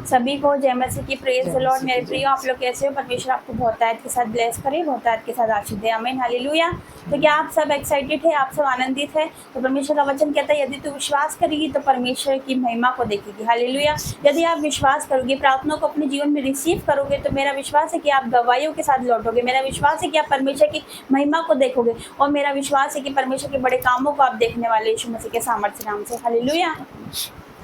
सभी को जय मसीह की प्रेज द लॉर्ड। मेरे प्रिय, आप लोग कैसे हो? परमेश्वर आपको बहुत आयत के साथ ब्लेस करे, बहुत आयत के साथ आशीष दे। आमीन, हालेलुया। तो क्या आप सब एक्साइटेड है? आप सब आनंदित है? तो परमेश्वर का वचन कहता है, यदि तू विश्वास करेगी तो परमेश्वर की महिमा को देखेगी। हालेलुया। यदि आप विश्वास करोगे, प्रार्थना को अपने जीवन में रिसीव करोगे, तो मेरा विश्वास है कि आप गवाहियों के साथ लौटोगे। मेरा विश्वास है कि आप परमेश्वर की महिमा को देखोगे, और मेरा विश्वास है कि परमेश्वर के बड़े कामों को आप देखने वाले यीशु मसीह के सामर्थ्य नाम से। Hallelujah,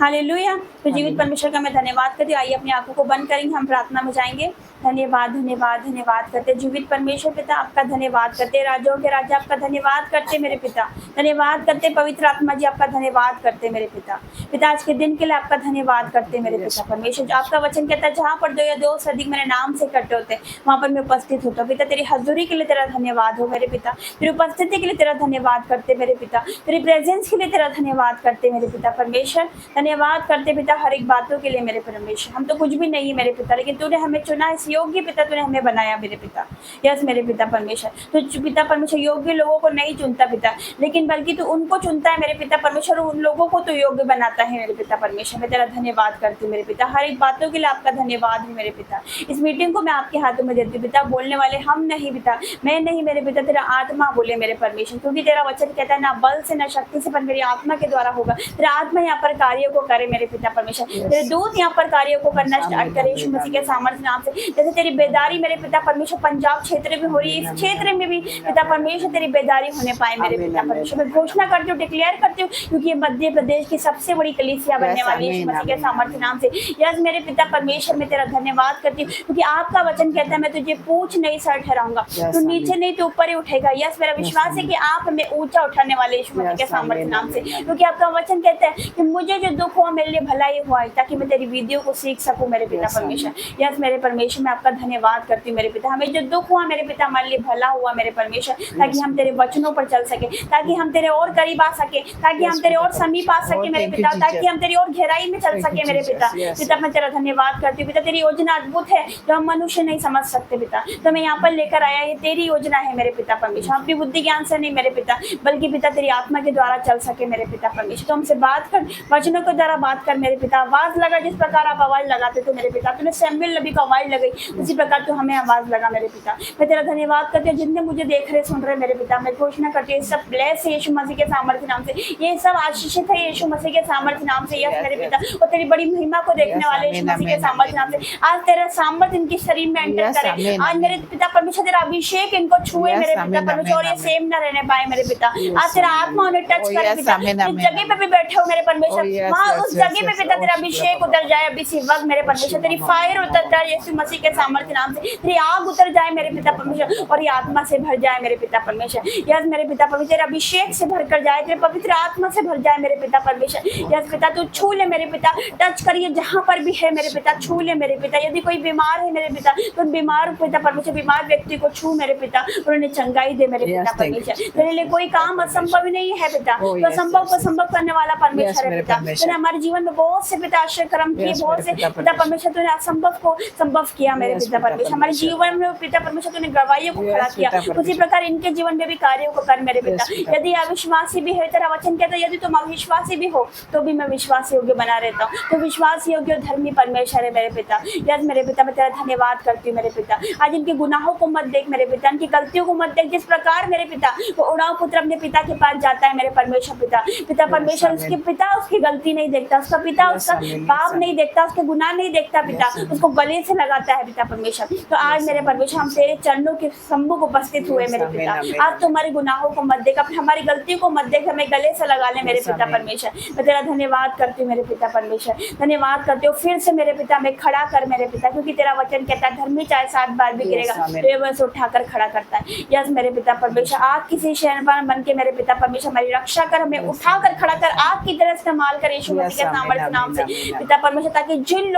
hallelujah. तो जीवित परमेश्वर का मैं धन्यवाद करती हूँ। आइए अपनी आंखों को बंद करेंगे, हम प्रार्थना में जाएंगे। धन्यवाद धन्यवाद धन्यवाद करते जीवित परमेश्वर पिता, आपका धन्यवाद करते। राजाओं के राजा आपका धन्यवाद करते मेरे पिता, धन्यवाद करते। पवित्र आत्मा जी आपका धन्यवाद करते मेरे पिता। पिता आज के दिन के लिए आपका धन्यवाद करते मेरे पिता परमेश्वर। आपका वचन कहता है, जहाँ पर 2 या 2 से अधिक मेरे नाम से इकट्ठे होते वहाँ पर मैं उपस्थित होता हूँ। पिता तेरी हजूरी के लिए तेरा धन्यवाद हो मेरे पिता, तेरी उपस्थिति के लिए तेरा धन्यवाद करते मेरे पिता, तेरी प्रेजेंस के लिए तेरा धन्यवाद करते मेरे पिता परमेश्वर। धन्यवाद करते पिता हर एक बातों के लिए मेरे परमेश्वर। हम तो कुछ भी नहीं है मेरे पिता, लेकिन तूने हमें चुना इस योग्य पिता, तूने हमें बनाया मेरे पिता। यस मेरे पिता परमेश्वर। तो पिता परमेश्वर योग्य लोगों को नहीं चुनता पिता, लेकिन बल्कि तू उनको चुनता है मेरे पिता परमेश्वर, उन लोगों को तो योग्य बनाता है मेरे पिता परमेश्वर। मैं तेरा धन्यवाद करती हूँ मेरे पिता, हर एक बातों के लिए आपका धन्यवाद है मेरे पिता। इस मीटिंग को मैं आपके हाथों में देती हूँ पिता। बोलने वाले हम नहीं पिता, मैं नहीं मेरे पिता, तेरा आत्मा बोले मेरे परमेश्वर, क्योंकि तेरा वचन कहता है ना बल से ना शक्ति से, पर मेरी आत्मा के द्वारा होगा। तेरा आत्मा यहाँ पर कार्यों को करे मेरे पिता परमेश्वर। तेरे दूत यहाँ पर कार्यों को करना स्टार्ट करे यीशु मसीह के सामर्थ्य नाम से। जैसे तेरी बेदारी मेरे पिता परमेश्वर पंजाब क्षेत्र में हो रही है, इस क्षेत्र में भी पिता परमेश्वर तेरी बेदारी होने पाए मेरे पिता परमेश्वर। मैं घोषणा करती हूँ, डिक्लेयर करती हूँ, क्योंकि ये मध्य प्रदेश की सबसे बड़ी कलीसिया बनने वाली है यीशु मसीह के सामर्थ्य नाम से। यस मेरे पिता परमेश्वर, मैं तेरा धन्यवाद करती हूँ, क्योंकि आपका वचन कहता है मैं तुझे पूछ नहीं सर ठहराऊंगा, तू नीचे नहीं तो ऊपर ही उठेगा। यस मेरा विश्वास है कि आप हमें ऊंचा उठाने वाले यीशु मसीह के सामर्थ्य नाम से, क्योंकि आपका वचन कहता है कि मुझे जो दुख हुआ मेरे लिए भला ही हुआ है, ताकि मैं तेरी वीडियो को सीख सकूं मेरे पिता परमेश्वर। यस मेरे परमेश्वर, मैं आपका धन्यवाद करती हूँ मेरे पिता। हमें जो दुख हुआ मेरे पिता हमारे लिए भला हुआ मेरे परमेश्वर, ताकि हम तेरे वचनों पर चल सके, ताकि हम तेरे और करीब आ सके, ताकि हम तेरे और समीप आ सके मेरे पिता, ताकि हम तेरी और गहराई में चल सके मेरे पिता। पिता मैं तेरा धन्यवाद करती हूँ पिता, तेरी योजना अद्भुत है जो हम मनुष्य नहीं समझ सकते पिता। तो मैं यहाँ पर लेकर आया, ये तेरी योजना है मेरे पिता परमेश्वर, अपनी बुद्धि ज्ञान से नहीं मेरे पिता, बल्कि पिता तेरी आत्मा के द्वारा चल सके मेरे पिता परमेश्वर। तो हमसे बात कर, वचनों के द्वारा बात कर मेरे पिता। आवाज लगा जिस प्रकार आप आवाज लगाते थे मेरे पिता, तूने सैमुएल नबी को आवाज लगाई, उसी प्रकार तू हमें आवाज लगा मेरे पिता। मैं तेरा धन्यवाद करती हूँ जिनने मुझे देख रहे सुन रहे मेरे पिता। मैं घोषणा करती हूँ सब ब्लेस है यीशु मसीह के सामर्थ्य नाम से, ये सब आशीषित है यीशु मसीह के सामर्थ्य नाम से। यस मेरे पिता, और तेरी बड़ी महिमा को देखने वाले यीशु मसीह के सामर्थ्य नाम से। आज तेरा सामर्थ्य इनके शरीर में एंटर करे। आज मेरे पिता परमेश्वर तेरा अभिषेक इनको छुए मेरे पिता परमेश्वर, और ये सेम न रहने पाए मेरे पिता। आज तेरा आत्मा उन्हें टच करे पिता, जिस जगह पे भी बैठे हो मेरे परमेश्वर, वहाँ उस जगह पे पिता तेरा अभिषेक उतर जाए अभी इसी वक्त मेरे परमेश्वर। तेरी फायर उतर जाए यीशु मसीह के सामर्थ्य नाम से, तेरी आग उतर जाए मेरे पिता परमेश्वर, और ये आत्मा से भर जाए मेरे पिता परमेश्वर। यस मेरे पिता परमेश्वर, तेरे अभिषेक से भर कर जाए, तेरे पवित्र आत्मा से भर जाए मेरे पिता परमेश्वर। यस पिता तू छू ले मेरे पिता, टच करिए जहाँ पर भी है मेरे पिता, छू ले मेरे पिता। यदि कोई बीमार है मेरे पिता, तो बीमार पिता परमेश्वर, बीमार व्यक्ति को छू मेरे पिता, उन्हें चंगाई दे मेरे पिता परमेश्वर। तेरे लिए कोई काम असंभव नहीं है पिता, तो असंभव को संभव करने वाला परमेश्वर है पिता। तूने हमारे जीवन में बहुत से पिता आश्चर्य कर्म किए, बहुत से पिता परमेश्वर तूने असंभव को संभव किया मेरे पिता परमेश्वर। हमारे जीवन में पिता परमेश्वर तूने गवाहियों को खड़ा किया, उसी प्रकार इनके जीवन में भी कार्यों को कर मेरे पिता। यदि अविश्वासी भी है, तेरा वचन कहता है यदि तुम अविश्वासी भी हो तो भी मैं विश्वास योग्य बना रहता हूँ। तो विश्वास योग्य धर्मी परमेश्वर है मेरे पिता। यद मेरे पिता मैं तेरा धन्यवाद करती हूँ मेरे पिता। आज इनके गुनाहों को मत देख मेरे पिता, इनकी गलतियों को मत देख। जिस प्रकार मेरे पिता वो उड़ाव पुत्र अपने पिता के पास जाता है मेरे परमेश्वर पिता, पिता परमेश्वर उसके पिता उसकी गलती नहीं देखता, उसका पिता उसका पाप नहीं देखता, उसके गुनाह नहीं देखता पिता, उसको गले से लगाता है पिता परमेश्वर। तो आज मेरे परमेश्वर हम तेरे चरणों के सम्मुख उपस्थित हुए मेरे पिता। आज तुम्हारे गुनाहों को मत देख, हमारी गलती को मत देख, हमें गले से लगा ले मेरे पिता परमेश्वर। मैं तेरा धन्यवाद करती हूँ मेरे पिता परमेश्वर, धन्यवाद करती हूँ। फिर से मेरे पिता में खड़ा कर मेरे पिता, क्योंकि तेरा वचन कहता है धर्मी चाहे 7 बार भी गिरेगा तो वह उसे उठाकर खड़ा करता है। यस मेरे पिता परमेश्वर, आग किसी शहरपान बन के मेरे पिता परमेश्वर हमारी रक्षा कर, हमें उठाकर खड़ा कर, आग की तरह इस्तेमाल कर यीशु मसीह के सामर्थ्य नाम से पिता परमेश्वर, ताकि जिन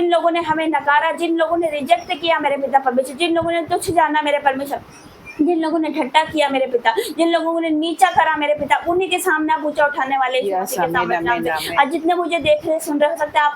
लोगों ने हमें नकारा, जिन लोगों ने रिजेक्ट किया मेरे पिता परमेश्वर, जिन लोगों ने तुच्छ जाना मेरे परमेश्वर, जिन लोगों ने ठट्टा किया मेरे पिता, जिन लोगों ने नीचा करा मेरे पिता, उन्हीं के सामने आप ऊंचा उठाने वाले यीशु मसीह के सामर्थ्य नाम से। आज जितने मुझे देख रहे सुन रहे, हो सकता है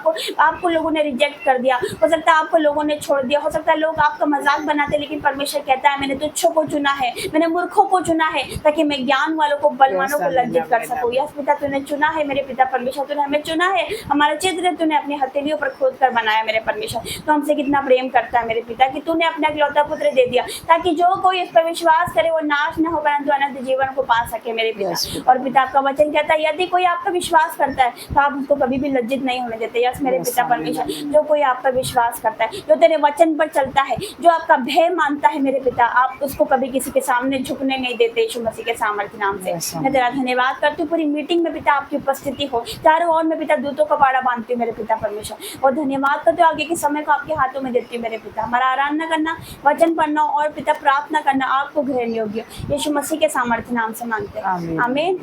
आपको लोगों ने रिजेक्ट कर दिया, हो सकता है आपको लोगों ने छोड़ दिया, हो सकता है लोग आपका मजाक बनाते, लेकिन परमेश्वर कहता है मैंने तुच्छों को चुना है, मैंने मूर्खों को चुना है, ताकि मैं ज्ञान वालों को, बलवानों को लज्जित कर सकूं। यस पिता, तूने चुना है मेरे पिता परमेश्वर, तूने हमें चुना है, हमारे चित्र तूने अपनी हथेलियों पर खोद कर बनाया मेरे परमेश्वर। तो हमसे कितना प्रेम करता है मेरे पिता कि तूने अपना इकलौता पुत्र दे दिया, ताकि जो कोई इस पर विश्वास करे वो नाश न हो परंतु अनंत जीवन को पा सके मेरे पिता। और पिता आपका वचन कहता है यदि कोई आप पर विश्वास करता है तो आप उसको कभी भी लज्जित नहीं होने देते। यस मेरे पिता परमेश्वर, जो कोई आप पर विश्वास करता है, जो तेरे वचन पर चलता है, जो आपका भय मानता है मेरे पिता, आप उसको कभी किसी के सामने झुकने नहीं देते यीशु मसीह के सामर्थ्य नाम से। मैं तेरा धन्यवाद करती हूँ, पूरी मीटिंग में पिता आपकी उपस्थिति हो, चारों ओर में पिता दूतों का बाड़ा बांधती हूँ मेरे पिता परमेश्वर। और धन्यवाद करते हो, आगे के समय को आपके हाथों में देती हूँ मेरे पिता। हमारा आराधना करना, वचन पढ़ना और पिता प्रार्थना करना आपको ग्रहण योग्य यीशु मसीह के सामर्थ्य नाम से मांगते हैं, आमीन।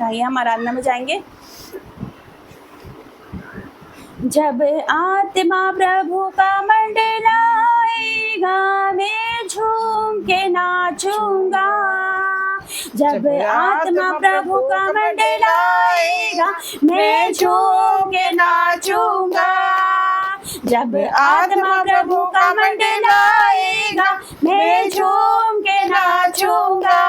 आइए हम आराधना में जाएंगे। जब आत्मा प्रभु का मंडलाएगा मैं झूम के नाचूंगा। जब आत्मा प्रभु का मंडलाएगा मैं झूम के नाचूंगा। जब आत्मा प्रभु का मंडलाएगा मैं झूम के नाचूंगा।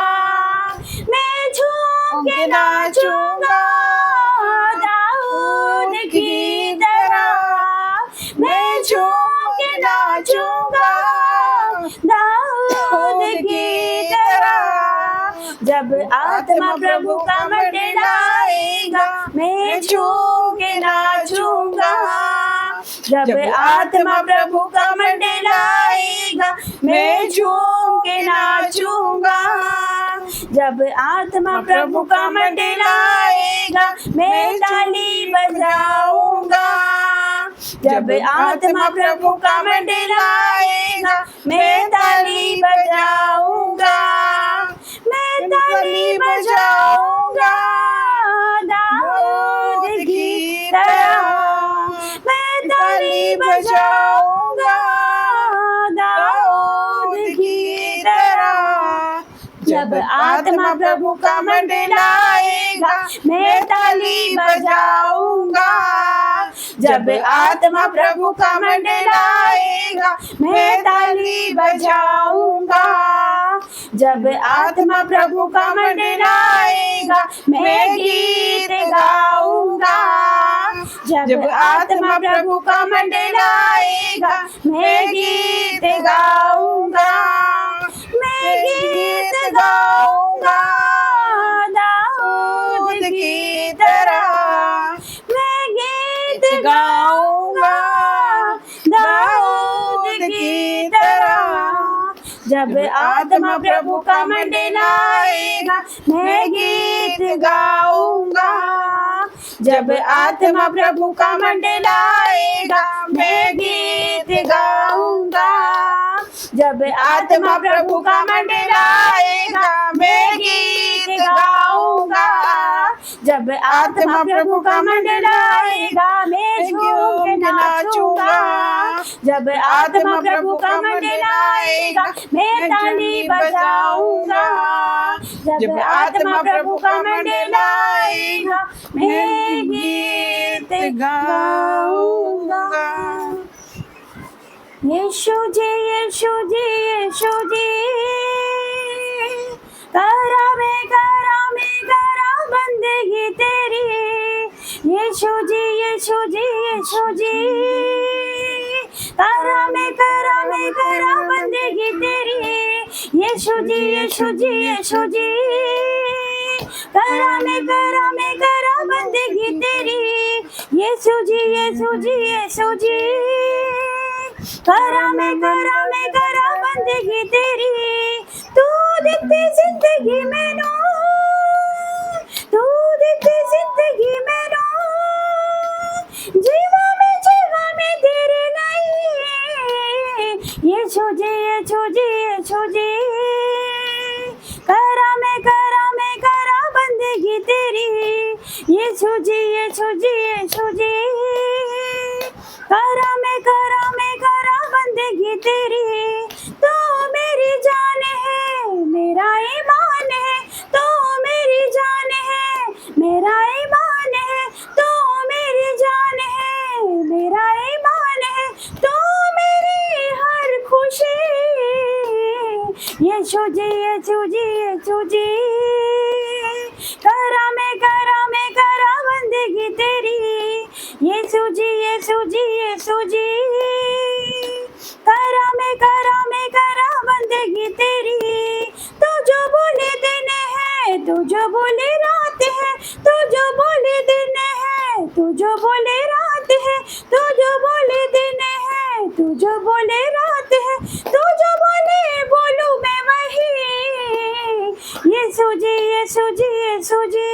मैं झूम के नाचूंगा दाऊद की तरह। मैं झूम के नाचूंगा दाऊद की तरह। जब आत्मा प्रभु का मंडलाएगा मैं झूम के नाचूंगा। जब आत्मा प्रभु का मंडलाएगा मैं झूम के नाचूंगा। जब आत्मा प्रभु का मंडलाएगा मैं ताली बजाऊंगा। जब आत्मा प्रभु का मंडलाएगा मैं ताली बजाऊंगा। मैं ताली बजाऊंगा दाऊद की तरह। मैं ताली बजाऊंगा दाऊद की तरह। जब आत्मा प्रभु का मंडलाएगा मैं ताली बजाऊंगा। जब आत्मा प्रभु का मंडलाएगा मैं ताली बजाऊंगा। जब आत्मा प्रभु का मंडलाएगा मैं गीत गाऊंगा। जब आत्मा प्रभु का मंडलाएगा मैं गीत गाऊंगा। मैं गीत गाऊंगा दाऊद की तरह। मैं गीत गाऊंगा दाऊद की तरह। जब आत्मा प्रभु का मंडलाएगा मैं गीत गाऊंगा। जब आत्मा प्रभु का मंडलाएगा मैं गीत गाऊंगा। जब आत्मा प्रभु का मंडलाएगा मैं गीत गाऊंगा। जब आत्मा प्रभु का मंडलाएगा मैं झूम के नाचूंगा। जब आत्मा प्रभु का मंडलाएगा मैं ताली बजाऊंगा। जब आत्मा प्रभु का मंडलाएगा मैं गीत गाऊंगा। यीशु जी यीशु जी यीशु जी करा बंदगी तेरी। यीशु जी यीशु जी यीशु जी करा बंदगी तेरी। यीशु जी यीशु जी यीशु जी करा बंदगी तेरी। यीशु जी यीशु जी यीशु जी करा बंदगी तेरी। तू देती जिंदगी मैनू, तू देती जिंदगी मैनू। जीवा में तेरे नहीं। यीशु जी यीशु जी यीशु जी करा बंदगी तेरी। यीशु जी यीशु जी यीशु जी करा बंदगी तेरी। तो मेरी जान है यीशु जी यीशु जी यीशु जी, करा मैं करा बंदगी तेरी, यीशु जी यीशु जी यीशु जी, करा मैं करा बंदगी तेरी। तू जो बोले दिन है, तू जो बोले रात है, तू जो बोले दिन है, तू जो बोले रात है, तू जो बोले दिन है, तू जो बोले रात है, तू जो बोले बोलूं मैं वही, यीशु जी यीशु जी यीशु जी,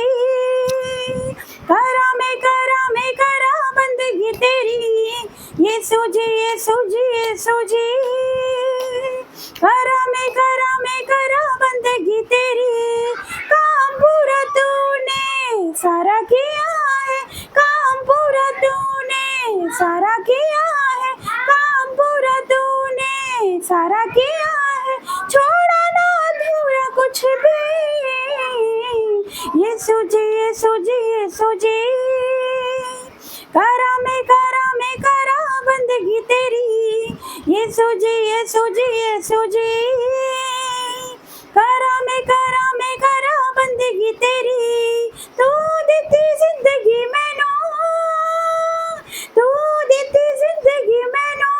करा मैं करा बंदगी तेरी, यीशु जी यीशु जी यीशु जी, करा मैं करा बंदगी तेरी। काम पूरा तूने सारा किया है, काम पूरा तूने सारा किया है, काम पूरा तूने सारा किया है, छोड़ा ना अधूरा कुछ भी, यीशु जी यीशु जी यीशु जी, करा मैं करा बंदगी तेरी, यीशु जी यीशु जी यीशु जी, करा मैं करा बंदगी तेरी। तू देती जिंदगी मैनू, तू देती जिंदगी मैनू,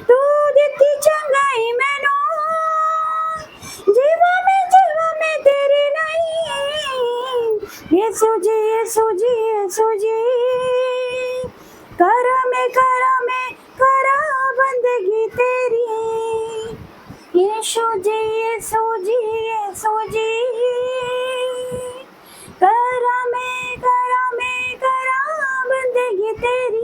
तू देती चंगाई मैनू, जीवा में तेरी नहीं, यीशु जी यीशु जी यीशु जी, करा मैं करा बंदगी तेरी, यीशु जी यीशु जी यीशु जी, करा मैं करा बंदगी तेरी।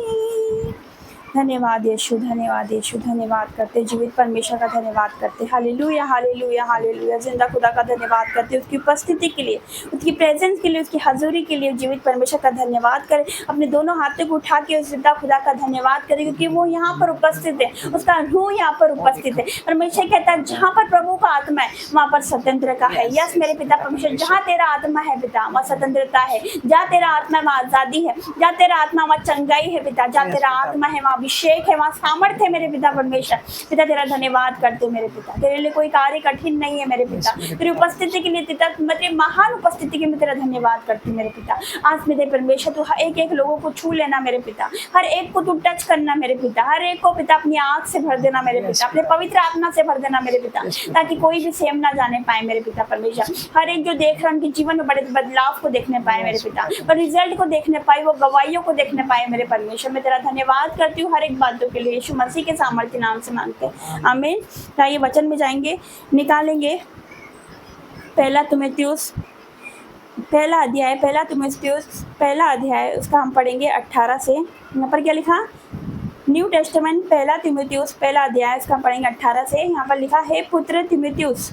धन्यवाद यीशु, धन्यवाद यीशु, धन्यवाद करते जीवित परमेश्वर का धन्यवाद करते। Hallelujah hallelujah hallelujah. जिंदा खुदा का धन्यवाद करते, उसकी उपस्थिति के लिए, उसकी प्रेजेंस के लिए, उसकी हजूरी के लिए जीवित परमेश्वर का धन्यवाद करें। अपने दोनों हाथों को उठा के उस जिंदा खुदा का धन्यवाद करें, क्योंकि वो यहाँ पर उपस्थित है, उसका रूह यहाँ पर उपस्थित है। परमेश्वर कहता है जहाँ पर प्रभु का आत्मा है वहाँ पर स्वतंत्रता है। यस मेरे पिता परमेश्वर, जहाँ तेरा आत्मा है पिता वहाँ स्वतंत्रता है, जहाँ तेरा आत्मा है वहाँ आजादी है, जहाँ तेरा आत्मा वहाँ चंगाई है पिता, जहाँ तेरा आत्मा है वहाँ अभिषेक है, वहाँ सामर्थ्य है मेरे पिता परमेश्वर। पिता तेरा धन्यवाद करते मेरे पिता, तेरे लिए कोई कार्य कठिन नहीं है मेरे पिता। तेरी उपस्थिति के लिए पिता, तेरी महान उपस्थिति के लिए तेरा धन्यवाद करती मेरे पिता। आज मेरे परमेश्वर तू एक एक लोगों को छू लेना मेरे पिता, हर एक को तू टच करना मेरे पिता, हर एक को पिता अपनी आँख से भर देना मेरे पिता, अपने पवित्र आत्मा से भर देना मेरे पिता, ताकि कोई भी सेम ना जाने पाए मेरे पिता परमेश्वर। हर एक जो देख रहा है उनके जीवन में बड़े बदलाव को देखने पाए मेरे पिता, और रिजल्ट को देखने पाए, वो गवाहियों को देखने पाए मेरे परमेश्वर। मैं तेरा धन्यवाद करती हूँ हर एक बातों के लिए, यीशु मसीह के सामर्थ्य नाम से मांगते हैं, आमीन। ये वचन में जाएंगे, निकालेंगे पहला तिमुथियुस पहला अध्याय उसका हम पढ़ेंगे 18 से। यहाँ पर क्या लिखा, न्यू टेस्टामेंट पहला तिमुथियुस पहला अध्याय उसका हम पढ़ेंगे 18 से। यहाँ पर लिखा है पुत्र तिमुथियुस,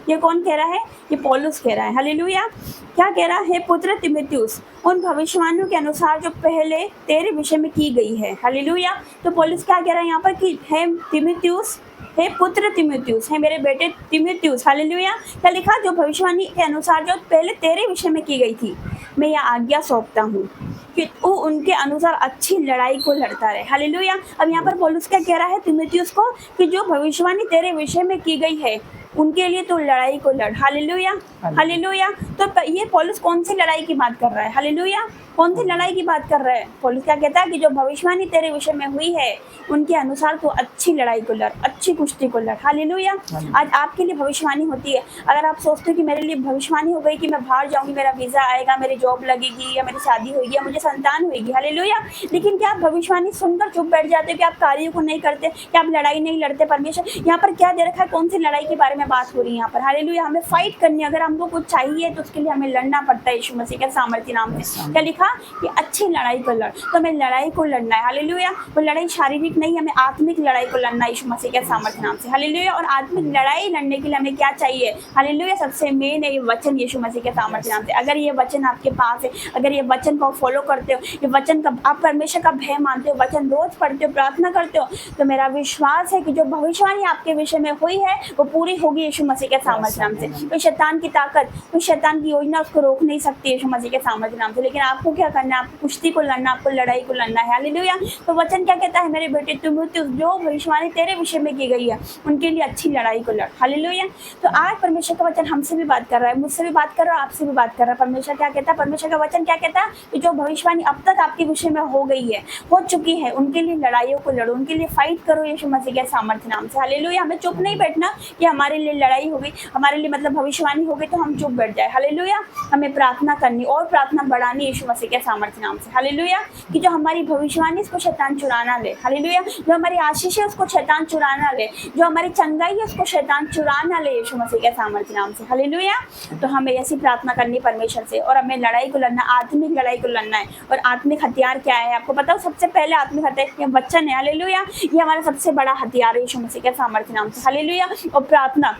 ये कौन कह रहा है, ये पौलुस कह रहा है। हालेलुया। क्या कह रहा है, पुत्र तिमुथियुस, उन भविष्यवाणियों के अनुसार जो पहले तेरे विषय में की गई है। हालेलुया। तो पौलुस क्या कह रहा है यहाँ पर कि है तिमुथियुस, हे पुत्र तिमुथियुस, है मेरे बेटे तिमुथियुस। हालेलुया। क्या लिखा, जो भविष्यवाणी के अनुसार जो पहले तेरे विषय में की गई थी, मैं यह आज्ञा सौंपता हूँ कि तू उनके अनुसार अच्छी लड़ाई को लड़ता रहे। हालेलुया। अब यहाँ पर पौलुस क्या कह रहा है तिमुथियुस को कि जो भविष्यवाणी तेरे विषय में की गई है उनके लिए तो लड़ाई को लड़। Hallelujah hallelujah. तो ये पौलुस कौन सी लड़ाई की बात कर रहा है, हालेलुया, कौन सी लड़ाई की बात कर रहा है? पौलुस क्या कहता है कि जो भविष्यवाणी तेरे विषय में हुई है उनके अनुसार तो अच्छी लड़ाई को लड़, अच्छी कुश्ती को लड़। हालेलुया। आज आपके लिए भविष्यवाणी होती है। अगर आप सोचते हो कि मेरे लिए भविष्यवाणी हो गई कि मैं बाहर जाऊंगी, मेरा वीजा आएगा, मेरी जॉब लगेगी, या मेरी शादी होगी, या मुझे संतान होगी, हालेलुया, लेकिन क्या आप भविष्यवाणी सुनकर चुप बैठ जाते हो कि आप कार्यों को नहीं करते, कि आप लड़ाई नहीं लड़ते? परमेश्वर यहाँ पर क्या दे रखा है, कौन सी लड़ाई के बारे में बात हो रही है यहाँ पर? हालेलुया। हमें फाइट करनी है, अगर हमको कुछ चाहिए तो उसके लिए हमें लड़ना पड़ता है यीशु मसीह के सामर्थ्य नाम से। क्या लिखा कि अच्छी लड़ाई को लड़, तो हमें लड़ाई को लड़ना है। हालेलुया। वो लड़ाई शारीरिक नहीं, हमें आत्मिक लड़ाई को लड़ना है यीशु मसीह के सामर्थ्य नाम से। हालेलुया। और आत्मिक लड़ाई लड़ने के लिए हमें क्या चाहिए? हालेलुया। सबसे मेन है ये वचन यीशु मसीह के सामर्थ्य नाम से। अगर ये वचन आपके पास है, अगर ये वचन को फॉलो करते हो, ये वचन का आप परमेश्वर का भय मानते हो, वचन रोज पढ़ते हो, प्रार्थना करते हो, तो मेरा विश्वास है कि जो भविष्यवाणी आपके विषय में हुई है वो पूरी होगी यीशु मसीह के सामर्थ्य नाम से। कोई शैतान की ताकत, कोई शैतान की योजना उसको रोक नहीं सकती यीशु मसीह के सामर्थ्य नाम से। लेकिन आपको क्या करना है, आपको कुश्ती को लड़ना, आपको लड़ाई को लड़ना है। हालेलुया। तो वचन क्या कहता है, मेरे बेटे तुम जो भविष्यवाणी तेरे विषय में की गई है उनके लिए अच्छी लड़ाई को लड़। हालेलुया। तो आज परमेश्वर का वचन हमसे भी बात कर रहा है, मुझसे भी बात कर रहा है, आपसे भी बात कर रहा है। परमेश्वर क्या कहता है, परमेश्वर का वचन क्या कहता है कि जो भविष्यवाणी अब तक आपके विषय में हो गई है, हो चुकी है, उनके लिए लड़ाइयों को लड़ो, उनके लिए फाइट करो यीशु मसीह के सामर्थ्य नाम से। हालेलुया। हमें चुप नहीं बैठना कि हमारे लिए लड़ाई हो गई, हमारे लिए मतलब भविष्यवाणी हो गई तो हम चुप बैठ जाए। हालेलुया। हमें प्रार्थना करनी और प्रार्थना बढ़ानी यीशु मसीह के सामर्थ्य नाम से। हालेलुया। कि जो हमारी भविष्यवाणी उसको शैतान चुराना ले। हालेलुया। जो हमारी आशीष है उसको शैतान चुराना ले, जो हमारी चंगाई है उसको शैतान चुराना ले यीशु मसीह के सामर्थ्य नाम से। हालेलुया। तो हमें ऐसी प्रार्थना करनी परमेश्वर से, और हमें लड़ाई को लड़ना, आत्मिक लड़ाई को लड़ना है। और आत्मिक हथियार क्या है आपको पता हो? सबसे पहले आत्मिक हथियार वचन है। हालेलुया। ये हमारा सबसे बड़ा हथियार है यीशु मसीह के सामर्थ्य नाम से। हालेलुया। और प्रार्थना,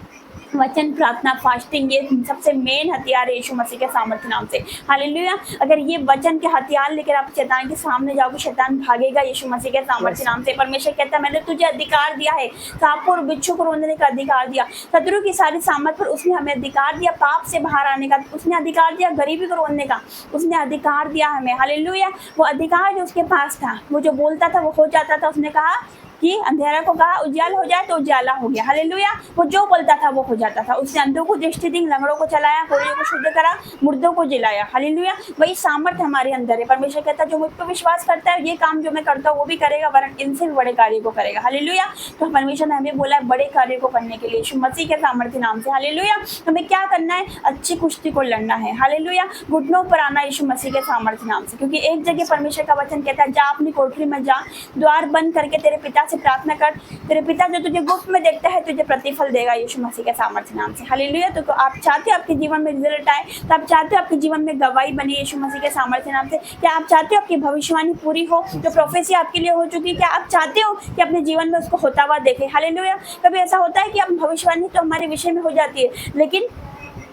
वचन, प्रार्थना, फास्टिंग, ये सबसे मेन हथियार है यीशु मसीह के सामर्थ्य नाम से। हालेलुया। अगर ये वचन के हथियार लेकर आप शैतान के सामने जाओगे, शैतान भागेगा यीशु मसीह के सामर्थ्य नाम से। परमेश्वर कहता है मैंने तुझे अधिकार दिया है, सांप और बिच्छू को रोकने का अधिकार दिया, शत्रु की सारी सामर्थ पर उसने हमें अधिकार दिया, पाप से बाहर आने का उसने अधिकार दिया, गरीबी को रोकने का उसने अधिकार दिया हमें। हालेलुया। वो अधिकार जो उसके पास था, वो जो बोलता था वो हो जाता था। उसने कहा कि अंधेरा को कहा उजाला हो जाए तो उजाला हो गया। हालेलुया। वो जो बोलता था वो हो जाता था। उसने अंधों को दृष्टि दी, लंगड़ों को चलाया, कोढ़ियों को शुद्ध करा, मुर्दों को जिलाया। हालेलुया। वही सामर्थ्य हमारे अंदर है। परमेश्वर कहता है जो मुझ पर विश्वास करता है ये काम जो मैं करता हूँ वो भी करेगा, वरन इनसे भी बड़े कार्य को करेगा। हालेलुया। तो परमेश्वर ने हमें बोला है बड़े कार्य को करने के लिए यीशु मसीह के सामर्थ्य नाम से। हालेलुया। हमें क्या करना है? अच्छी कुश्ती को लड़ना है। हालेलुया। घुटनों पर आना यीशु मसीह के सामर्थ्य नाम से। क्योंकि एक जगह परमेश्वर का वचन कहता है जा अपनी कोठरी में जा, द्वार बंद करके तेरे पिता से प्रार्थना कर, तेरे पिता जो तुझे गुप्त में देखता है तुझे प्रतिफल देगा यीशु मसीह के सामर्थ्य नाम से। हालेलुया। तो आप चाहते हो आपके जीवन में रिजल्ट आए, तो आप चाहते हो आपके जीवन में गवाही बने यीशु मसीह के सामर्थ्य नाम से। क्या आप चाहते हो आपकी भविष्यवाणी पूरी हो, जो प्रोफेसी आपके लिए हो चुकी, क्या आप चाहते हो कि अपने जीवन में उसको होता हुआ देखे? हालेलुया। कभी ऐसा होता है कि आप भविष्यवाणी तो हमारे विषय में हो जाती है लेकिन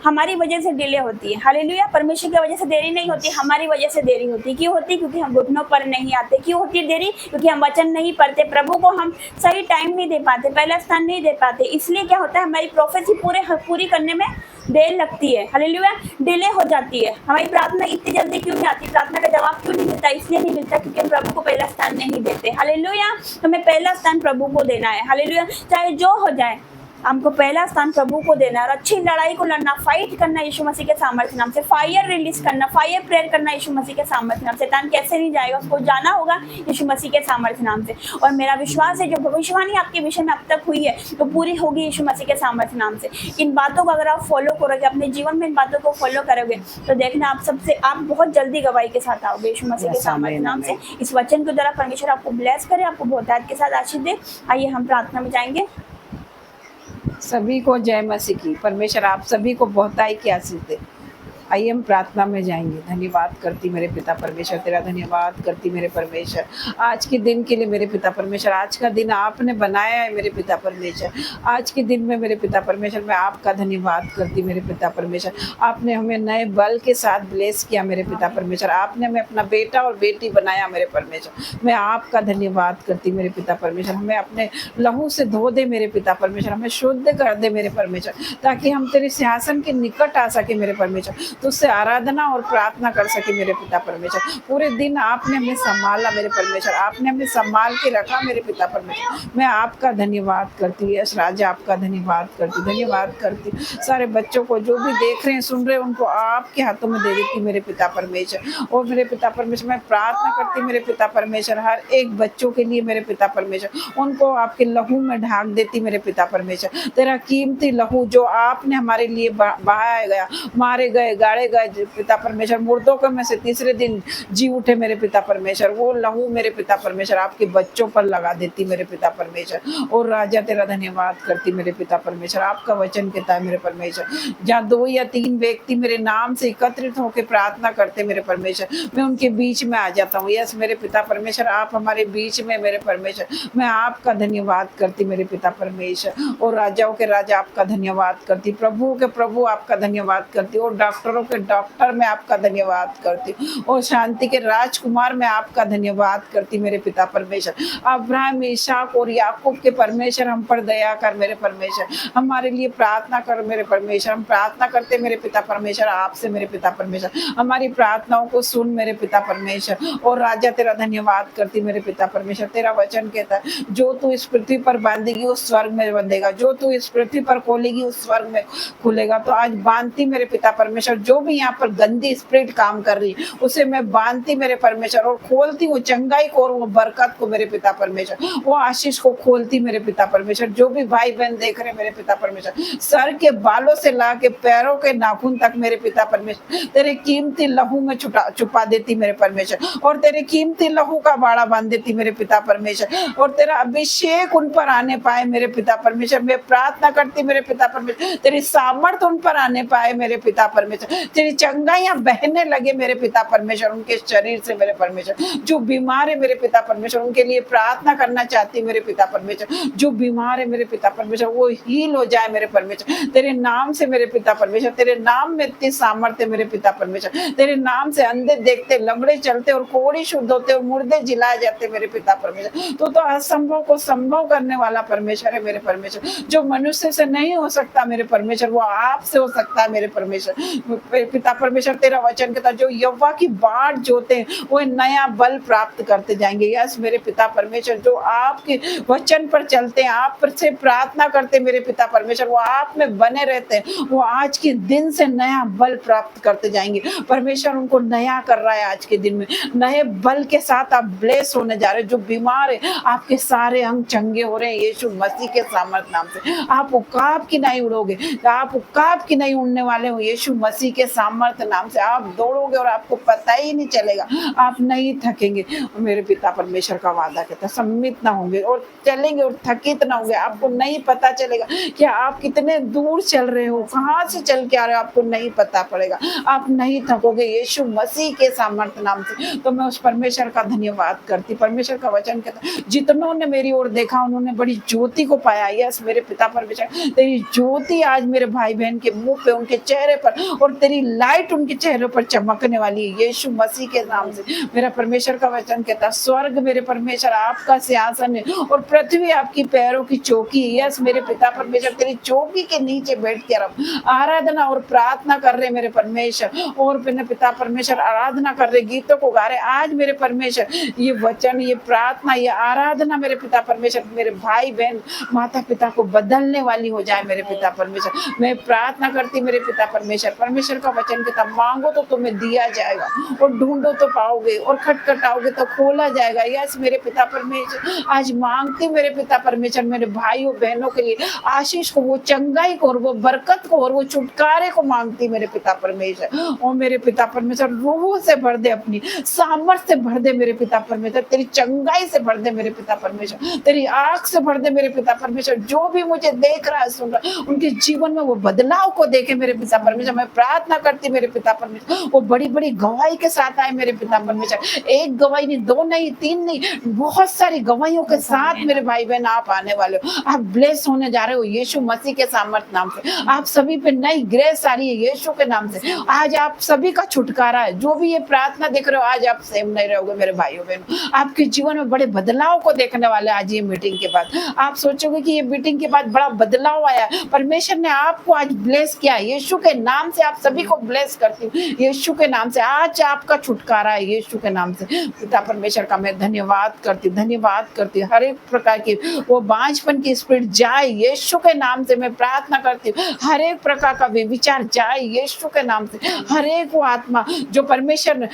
हमारी वजह से डिले होती है। हालेलुया। परमेश्वर की वजह से देरी नहीं होती, हमारी वजह से देरी होती है। क्यों होती है? क्योंकि हम घुटनों पर नहीं आते। क्यों होती है देरी? क्योंकि हम वचन नहीं पढ़ते, प्रभु को हम सही टाइम नहीं दे पाते, पहला स्थान नहीं दे पाते। इसलिए क्या होता है, हमारी प्रोफेसी पूरी करने में देर लगती है। हालेलुया। डिले हो जाती है। हमारी प्रार्थना इतनी जल्दी क्यों नहीं आती? प्रार्थना का जवाब क्यों नहीं मिलता? इसलिए नहीं मिलता क्योंकि हम प्रभु को पहला स्थान नहीं देते। हालेलुया। हमें पहला स्थान प्रभु को देना है। हालेलुया। चाहे जो हो जाए हमको पहला स्थान प्रभु को देना है और अच्छी लड़ाई को लड़ना, फाइट करना यीशु मसीह के सामर्थ्य नाम से। फायर रिलीज करना, फायर प्रेयर करना यीशु मसीह के सामर्थ्य नाम से। शैतान कैसे नहीं जाएगा, उसको जाना होगा यीशु मसीह के सामर्थ्य नाम से। और मेरा विश्वास है जो भविष्यवाणी आपके विषय में अब तक हुई है तो पूरी होगी यीशु मसीह के सामर्थ्य नाम से। इन बातों को अगर आप फॉलो करोगे, अपने जीवन में इन बातों को फॉलो करोगे तो देखना आप बहुत जल्दी गवाही के साथ आओगे यीशु मसीह के सामर्थ्य नाम से। इस वचन के द्वारा परमेश्वर आपको ब्लेस करे, आपको बहुतायत के साथ आशीष दे। आइए हम प्रार्थना में जाएंगे। सभी को जय मसीह की। परमेश्वर आप सभी को बहुताई की आशीष दे। आइए हम प्रार्थना में जाएंगे। धन्यवाद करती मेरे पिता परमेश्वर, तेरा धन्यवाद करती मेरे परमेश्वर आज के दिन के लिए। मेरे पिता परमेश्वर आज का दिन आपने बनाया है मेरे पिता परमेश्वर। आज के दिन में मेरे पिता परमेश्वर मैं आपका धन्यवाद करती मेरे पिता परमेश्वर। आपने हमें नए बल के साथ ब्लेस किया मेरे पिता परमेश्वर। आपने हमें अपना बेटा और बेटी बनाया मेरे परमेश्वर। मैं आपका धन्यवाद करती मेरे पिता परमेश्वर। हमें अपने लहू से धो दे मेरे पिता परमेश्वर, हमें शुद्ध कर दे मेरे परमेश्वर, ताकि हम तेरे सिंहासन के निकट आ सके मेरे परमेश्वर, तुझसे आराधना और प्रार्थना कर सके मेरे पिता परमेश्वर। पूरे दिन आपने हमें संभाला मेरे परमेश्वर, आपने हमें संभाल के रखा मेरे पिता परमेश्वर। मैं आपका धन्यवाद करती, यश राजा आपका धन्यवाद करती। सारे बच्चों को जो भी देख रहे हैं सुन रहे हैं उनको आपके हाथों में दे देती मेरे पिता परमेश्वर। और मेरे पिता परमेश्वर मैं प्रार्थना करती मेरे पिता परमेश्वर हर एक बच्चों के लिए मेरे पिता परमेश्वर, उनको आपके लहू में ढाक देती मेरे पिता परमेश्वर। तेरा कीमती लहू जो आपने हमारे लिए बहाया गया, मारे गए, गाड़े गए पिता परमेश्वर, मुर्दों को में से तीसरे दिन जी उठे मेरे पिता परमेश्वर, वो लहू मेरे पिता परमेश्वर आपके बच्चों पर लगा देती मेरे पिता परमेश्वर। और राजा तेरा धन्यवाद करती मेरे पिता परमेश्वर। आपका वचन कहता है मेरे परमेश्वर, जहाँ 2 या 3 व्यक्ति मेरे नाम से एकत्रित होकर प्रार्थना करते मेरे परमेश्वर, मैं उनके बीच में आ जाता हूँ। यस मेरे पिता परमेश्वर, आप हमारे बीच में मेरे परमेश्वर, मैं आपका धन्यवाद करती मेरे पिता परमेश्वर। और राजाओं के राजा आपका धन्यवाद करती, प्रभु के प्रभु आपका धन्यवाद करती। और डॉक्टरों डॉक्टरों के डॉक्टर मैं आपका धन्यवाद करती हूँ। और शांति के राजकुमार मैं आपका धन्यवाद करती मेरे पिता परमेश्वर। अब्राहम, इसहाक और याकूब के परमेश्वर हम पर दया कर मेरे परमेश्वर, हमारे लिए प्रार्थना कर मेरे परमेश्वर। हम प्रार्थना करते मेरे पिता परमेश्वर आपसे मेरे पिता परमेश्वर, हमारी प्रार्थनाओं को सुन मेरे पिता परमेश्वर। और राजा तेरा धन्यवाद करती मेरे पिता परमेश्वर। तेरा वचन कहता है जो तू इस पृथ्वी पर बांधेगी उस स्वर्ग में बंधेगा, जो तू इस पृथ्वी पर खोलेगी उस स्वर्ग में खुलेगा। तो आज बांधती मेरे पिता परमेश्वर, जो भी यहाँ पर गंदी स्पिरिट काम कर रही उसे मैं बांधती मेरे परमेश्वर और खोलती हूँ चंगाई को और वो बरकत को मेरे पिता परमेश्वर, वो आशीष को खोलती मेरे पिता परमेश्वर। जो भी भाई बहन देख रहे मेरे पिता परमेश्वर, सर के बालों से ला के पैरों के नाखून तक मेरे पिता परमेश्वर तेरे कीमती लहू में छुपा देती मेरे परमेश्वर, और तेरे कीमती लहू का बाड़ा बांध देती मेरे पिता परमेश्वर, और तेरा अभिषेक उन पर आने पाए मेरे पिता परमेश्वर। मैं प्रार्थना करती मेरे पिता परमेश्वर तेरी सामर्थ्य उन पर आने पाए मेरे पिता परमेश्वर, तेरी चंगाइयां बहने लगे मेरे पिता परमेश्वर उनके शरीर से मेरे परमेश्वर। जो बीमार है मेरे पिता परमेश्वर उनके लिए प्रार्थना करना चाहती मेरे पिता परमेश्वर, जो बीमार है मेरे पिता परमेश्वर वो हील हो जाए मेरे परमेश्वर तेरे नाम से मेरे पिता परमेश्वर। तेरे नाम में इतनी सामर्थ्य मेरे पिता परमेश्वर, तेरे नाम से अंधे देखते, लंगड़े चलते और कोढ़ी शुद्ध होते और मुर्दे जिलाए जाते मेरे पिता परमेश्वर। तो असंभव को संभव करने वाला परमेश्वर है मेरे परमेश्वर। जो मनुष्य से नहीं हो सकता मेरे परमेश्वर वो आपसे हो सकता है मेरे परमेश्वर। पिता परमेश्वर तेरा वचन कहता जो यहोवा की बाट जोते हैं वो नया बल प्राप्त करते जाएंगे। यस मेरे पिता परमेश्वर, जो आपके वचन पर चलते हैं, आप पर से प्रार्थना करते मेरे पिता परमेश्वर, वो आप में बने रहते हैं, वो आज के दिन से नया बल प्राप्त करते जाएंगे। परमेश्वर उनको नया कर रहा है आज के दिन में, नए बल के साथ आप ब्लेस होने जा रहे हैं। जो बीमार है आपके सारे अंग चंगे हो रहे हैं यीशु मसीह के सामर्थ नाम से। आप उकाब की नहीं उड़ोगे, आप उकाब की नहीं उड़ने वाले हो यीशु मसीह के सामर्थ नाम से। आप दौड़ोगे और आपको पता ही नहीं चलेगा, आप नहीं थकेंगे। मेरे पिता परमेश्वर का वादा कहता है सम्मित ना होंगे और चलेंगे और थकित ना होंगे। आपको नहीं पता चलेगा कि आप कितने दूर चल रहे हो, कहाँ से चल के आ रहे हो, आपको नहीं पता पड़ेगा। आप नहीं थकोगे यीशु मसीह के सामर्थ नाम से। तो मैं उस परमेश्वर का धन्यवाद करती। परमेश्वर का वचन कहता है जितनों ने मेरी ओर देखा उन्होंने बड़ी ज्योति को पाया। यस मेरे पिता परमेश्वर तेरी ज्योति आज मेरे भाई बहन के मुंह पे, उनके चेहरे पर, और तेरी लाइट उनके चेहरे पर चमकने वाली है यीशु मसीह के नाम से। मेरा परमेश्वर का वचन कहता स्वर्ग मेरे परमेश्वर आपका सिंहासन है और पृथ्वी आपकी पैरों की चौकी है। यस मेरे पिता परमेश्वर तेरी चौकी के नीचे बैठ कर अब आराधना और प्रार्थना कर रहे मेरे परमेश्वर, और मेरे पिता परमेश्वर आराधना कर रहे, गीतों को गा रहे। आज मेरे परमेश्वर ये वचन, ये प्रार्थना, ये आराधना मेरे पिता परमेश्वर मेरे भाई बहन माता पिता को बदलने वाली हो जाए मेरे पिता परमेश्वर। मैं प्रार्थना करती मेरे पिता परमेश्वर। परमेश्वर का वचन कहता मांगो तो तुम्हें दिया जाएगा और ढूंढो तो पाओगे और खटखटाओगे तो खोला जाएगा। यस मेरे पिता परमेश्वर आज मांगती मेरे पिता परमेश्वर मेरे भाइयों बहनों के लिए आशीष को, वो चंगाई को और वो बरकत को और वो छुटकारे को मांगती मेरे पिता परमेश्वर। और मेरे पिता परमेश्वर रूह से भर दे, अपनी सामर्थ्य से भर दे मेरे पिता परमेश्वर, तेरी चंगाई से भर दे मेरे पिता परमेश्वर, तेरी आंख से भर दे मेरे पिता परमेश्वर। जो भी मुझे देख रहा है सुन रहा है उनके जीवन में वो बदलाव को देखे मेरे पिता परमेश्वर। मैं प्रार्थना करती मेरे पिता परमेश्वर वो बड़ी बड़ी गवाही के साथ आए मेरे पिता परमेश्वर। एक गवाही नहीं, दो नहीं, तीन नहीं, बहुत सारी गवाहियों के साथ मेरे भाई बहन आप आने वाले हो। आप ब्लेस होने जा रहे हो यीशु मसीह के सामर्थ नाम से। आप सभी पे नई ग्रेस आ रही है यीशु के नाम से। आज आप सभी का छुटकारा है। जो भी ये प्रार्थना देख रहे हो आज आप सेम नहीं रहोगे मेरे भाइयों बहनों। आपके जीवन में बड़े बदलाव को देखने वाले आज ये मीटिंग के बाद। आप सोचोगे कि ये मीटिंग के बाद बड़ा बदलाव आया, परमेश्वर ने आपको आज ब्लेस किया। यीशु के नाम से आप सभी को ब्लेस करती हूँ यीशु के नाम से। आज आपका छुटकारा है यीशु के नाम से। पिता परमेश्वर का मैं धन्यवाद करती हूँ, धन्यवाद करती हूँ। हर एक प्रकार की वो बांझपन की स्पिरिट जाए यीशु के नाम से। मैं प्रार्थना करती हूँ हर एक प्रकार का विचार जाए यीशु के नाम से। हर एक वो आत्मा जो परमेश्वर ने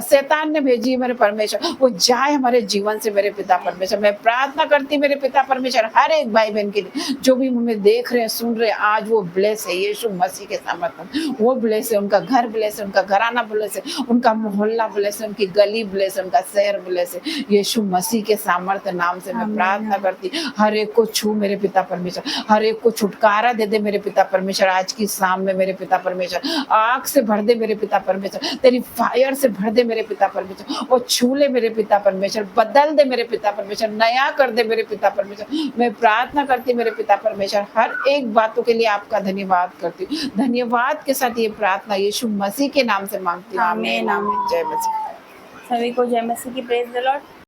शैतान ने भेजी मेरे परमेश्वर वो जाए हमारे जीवन से मेरे पिता परमेश्वर। मैं प्रार्थना करती मेरे पिता परमेश्वर हर एक भाई बहन के लिए जो भी हमें देख रहे हैं सुन रहे हैं आज वो ब्लेस है यीशु मसीह के सामर्थ्य। वो ब्लेस है, उनका घर ब्लेस है, उनका घराना ब्लेस है, उनका मोहल्ला ब्लेस है, उनकी गली ब्लेस है, उनका शहर ब्लेस है यीशु मसीह के सामर्थ्य नाम से। मैं प्रार्थना करती हर एक को छू मेरे पिता परमेश्वर, हर एक को छुटकारा दे दे मेरे पिता परमेश्वर। आज की शाम में मेरे पिता परमेश्वर आग से भर दे मेरे पिता परमेश्वर, तेरी फायर से भर दे मेरे पिता परमेश्वर। वो छू ले मेरे पिता परमेश्वर, बदल दे मेरे पिता परमेश्वर, नया कर दे मेरे पिता परमेश्वर। मैं प्रार्थना करती मेरे पिता परमेश्वर हर एक बातों के लिए आपका धन्यवाद करती हूँ। धन्यवाद के साथ ये ये प्रार्थना यीशु मसीह के नाम से मांगती हूँ, आमीन, आमीन आमीन। जय मसीह। सभी को जय मसीह की, प्रेज द लॉर्ड।